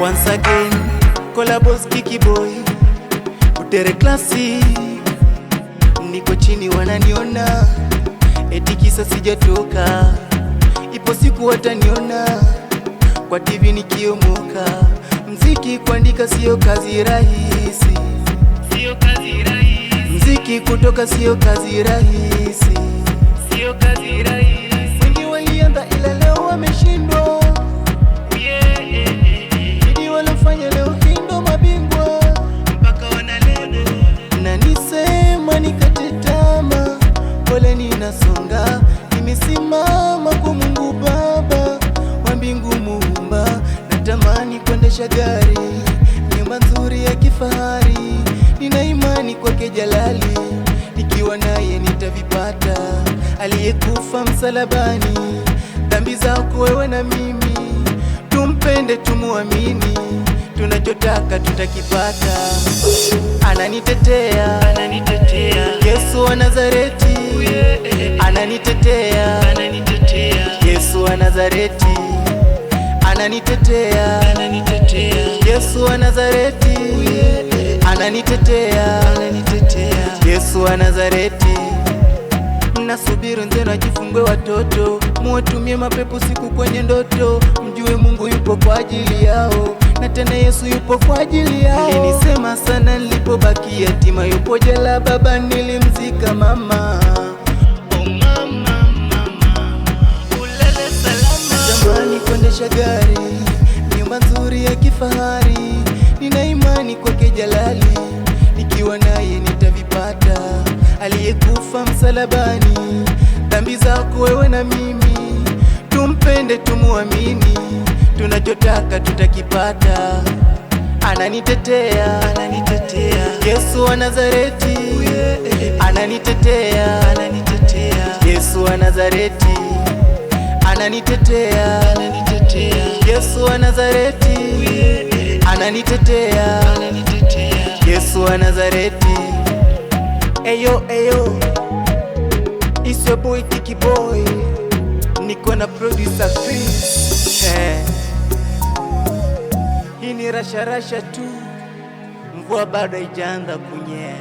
Once again, Collabos Kiki Boy, Utere Classic. Niko chini wananiona, eti kisa sijatoka. Ipo siku wataniona, kwa TV nikiomoka. Mziki kuandika sio kazi rahisi, sio kazi rahisi. Mziki kutoka sio kazi rahisi, sio kazi rahisi. Wengi walianza ila leo wameshindwa. Bidii walofanya leo hindo mabingwa, mpaka wanaleno na nisema nikate tamaa. Pole ninasonga, nimesimama kwa Mungu Baba wa mbingu Muumba. Natamani kuendesha gari, nyumba nzuri ya kifahari. Nina imani kwake Jalali, nikiwa naye nitavipata. Aliyekufa msalabani, dhambi zako wewe na mimi. Tumpende tumuamini, tunachotaka tutakipata. Ananitetea, ananitetea. Yesu wa Nazareti, ananitetea, ananitetea. Yesu wa Nazareti, ananitetea, ananitetea. Yesu wa Nazareti, ananitetea, ananitetea. Yesu wa Nazareti. Nasubiri nzenu ajifungue watoto, muwatumie mapepo siku kwenye ndoto. Mjue Mungu yupo kwa ajili yao, na tena Yesu yupo kwa ajili yao. Nilisema sana nilipobaki yatima, yupo jela baba nilimzika mama. Oh mama, mama, ulale salama. Natamani kuendesha gari, nyumba nzuri ya kifahari. Nina imani kwake Jalali, nikiwa naye nitavipata. Aliyekufa msalabani, dhambi zako wewe na mimi. Tumpende tumuamini, tunachotaka tutakipata. Ananitetea, ananitetea. Yesu wa Nazareti, ananitetea, ananitetea. Yesu wa Nazareti, ananitetea, ananitetea. Yesu wa Nazareti, ananitetea, ananitetea. Yesu wa Nazareti. Eyo, eyo, it's your boy Kiki Boy, niko na producer Chris. Hii ni rasha rasha tu, mvua bado haijaanza kunyea.